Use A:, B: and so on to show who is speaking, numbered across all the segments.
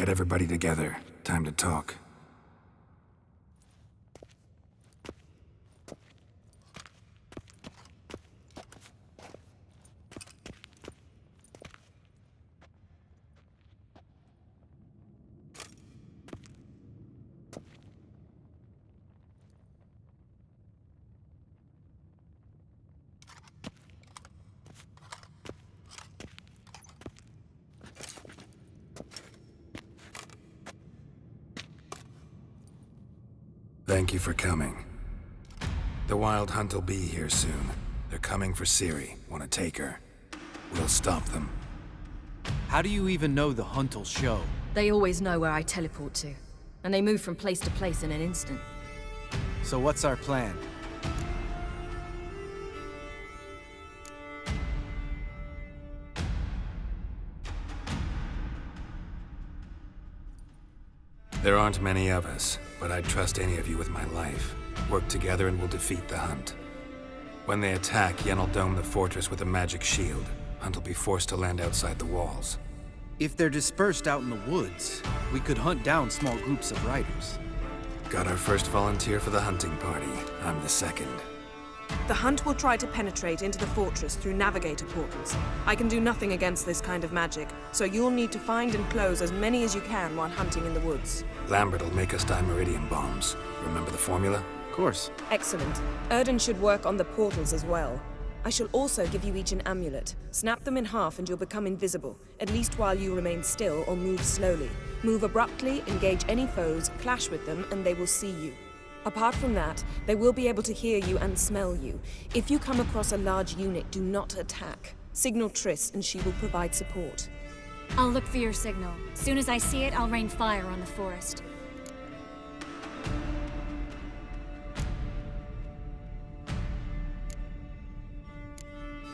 A: Get everybody together. Time to talk. Thank you for coming. The Wild Hunt will be here soon. They're coming for Ciri. Want to take her? We'll stop them.
B: How do you even know the Hunt will show?
C: They always know where I teleport to. And they move from place to place in an instant.
B: So what's our plan?
A: There aren't many of us, but I'd trust any of you with my life. Work together and we'll defeat the Hunt. When they attack, Yen will dome the fortress with a magic shield. Hunt will be forced to land outside the walls.
B: If they're dispersed out in the woods, we could hunt down small groups of riders.
A: Got our first volunteer for the hunting party. I'm the second.
D: The Hunt will try to penetrate into the fortress through navigator portals. I can do nothing against this kind of magic, so you'll need to find and close as many as you can while hunting in the woods.
A: Lambert will make us dimeridium bombs. Remember the formula?
B: Of course.
D: Excellent. Erden should work on the portals as well. I shall also give you each an amulet. Snap them in half and you'll become invisible, at least while you remain still or move slowly. Move abruptly, engage any foes, clash with them, and they will see you. Apart from that, they will be able to hear you and smell you. If you come across a large unit, do not attack. Signal Triss and she will provide support.
E: I'll look for your signal. Soon as I see it, I'll rain fire on the forest.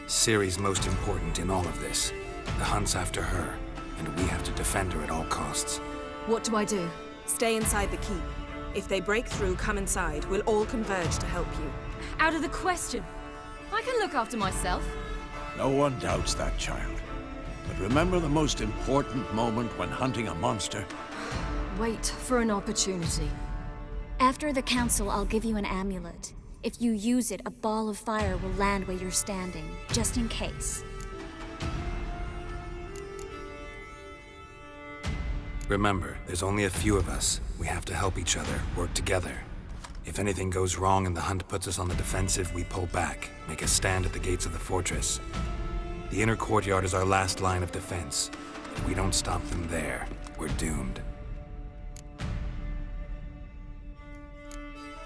A: Ciri's most important in all of this. The Hunt's after her, and we have to defend her at all costs.
C: What do I do?
D: Stay inside the keep. If they break through, come inside. We'll all converge to help you.
C: Out of the question. I can look after myself.
F: No one doubts that, child. But remember the most important moment when hunting a monster?
C: Wait for an opportunity.
E: After the council, I'll give you an amulet. If you use it, a ball of fire will land where you're standing, just in case.
A: Remember, there's only a few of us. We have to help each other, work together. If anything goes wrong and the Hunt puts us on the defensive, we pull back, make a stand at the gates of the fortress. The inner courtyard is our last line of defense. If we don't stop them there, we're doomed.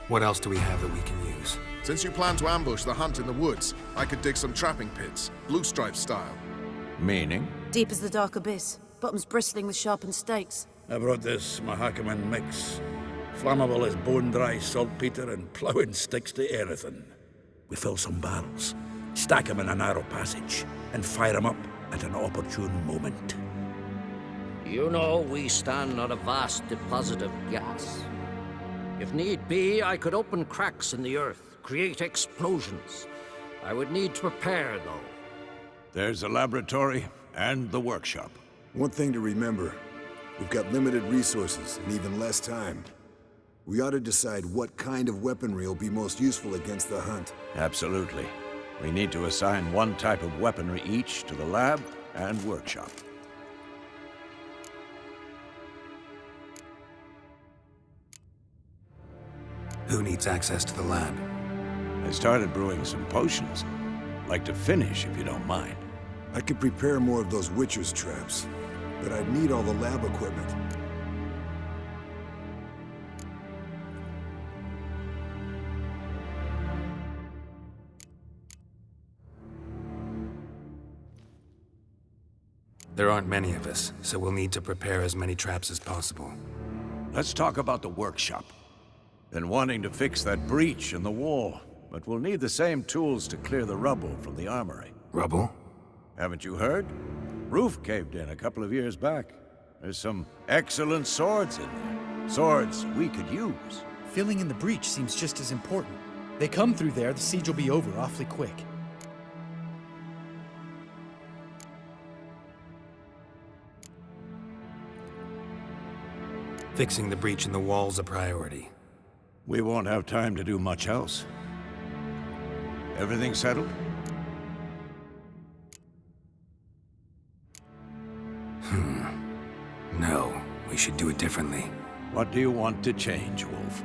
A: What else do we have that we can use?
G: Since you plan to ambush the Hunt in the woods, I could dig some trapping pits, blue stripe style.
F: Meaning?
H: Deep as the dark abyss, bottoms bristling with sharpened stakes.
I: I brought this Mahakaman mix. Flammable as bone-dry saltpeter and ploughing sticks to anything. We fill some barrels, stack them in a narrow passage, and fire them up at an opportune moment.
J: You know we stand on a vast deposit of gas. If need be, I could open cracks in the earth, create explosions. I would need to prepare, though.
F: There's the laboratory and the workshop.
K: One thing to remember, we've got limited resources and even less time. We ought to decide what kind of weaponry will be most useful against the Hunt.
F: Absolutely. We need to assign one type of weaponry each to the lab and workshop.
A: Who needs access to the lab?
F: I started brewing some potions. Like to finish, if you don't mind.
K: I could prepare more of those Witcher's traps, but I'd need all the lab equipment.
A: There aren't many of us, so we'll need to prepare as many traps as possible.
F: Let's talk about the workshop. Been wanting to fix that breach in the wall, but we'll need the same tools to clear the rubble from the armory.
A: Rubble?
F: Haven't you heard? Roof caved in a couple of years back. There's some excellent swords in there. Swords we could use.
B: Filling in the breach seems just as important. They come through there, the siege will be over awfully quick.
A: Fixing the breach in the wall's a priority.
F: We won't have time to do much else. Everything settled?
A: No, we should do it differently.
F: What do you want to change, Wolf?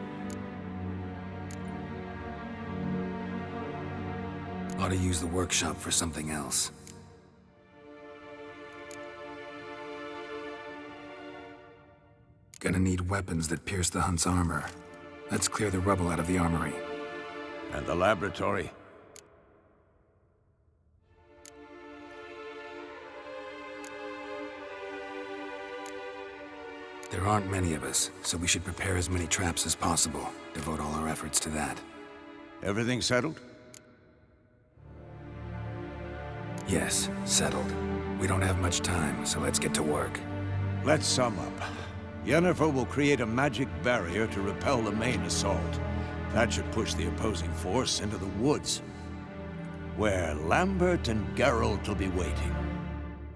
A: Ought to use the workshop for something else. Gonna need weapons that pierce the Hunt's armor. Let's clear the rubble out of the armory.
F: And the laboratory?
A: There aren't many of us, so we should prepare as many traps as possible. Devote all our efforts to that.
F: Everything settled?
A: Yes, settled. We don't have much time, so let's get to work.
F: Let's sum up. Yennefer will create a magic barrier to repel the main assault. That should push the opposing force into the woods, where Lambert and Geralt will be waiting.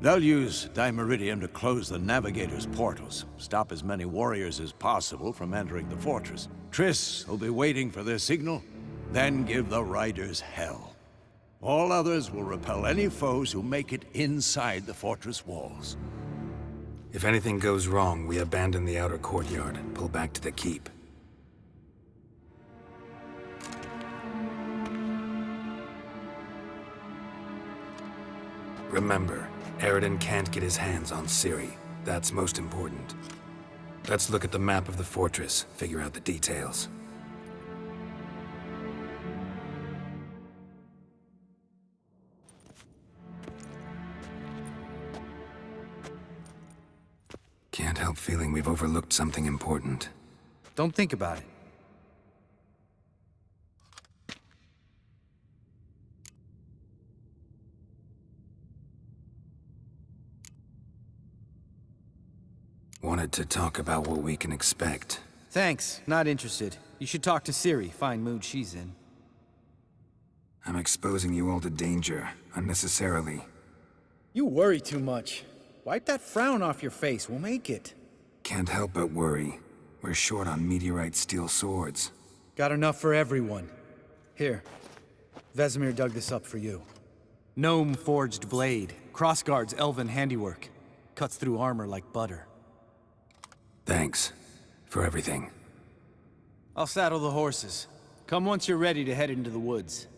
F: They'll use Dimeridium to close the Navigator's portals, stop as many warriors as possible from entering the fortress. Triss will be waiting for their signal, then give the Riders hell. All others will repel any foes who make it inside the fortress walls.
A: If anything goes wrong, we abandon the outer courtyard, pull back to the keep. Remember, Eridan can't get his hands on Ciri. That's most important. Let's look at the map of the fortress, figure out the details. Can't help feeling we've overlooked something important.
B: Don't think about it.
A: Wanted to talk about what we can expect.
B: Thanks, not interested. You should talk to Ciri, fine mood she's in.
A: I'm exposing you all to danger, unnecessarily.
B: You worry too much. Wipe that frown off your face, we'll make it.
A: Can't help but worry. We're short on meteorite steel swords.
B: Got enough for everyone. Here, Vesemir dug this up for you. Gnome-forged blade, crossguard's elven handiwork. Cuts through armor like butter.
A: Thanks. For everything.
B: I'll saddle the horses. Come once you're ready to head into the woods.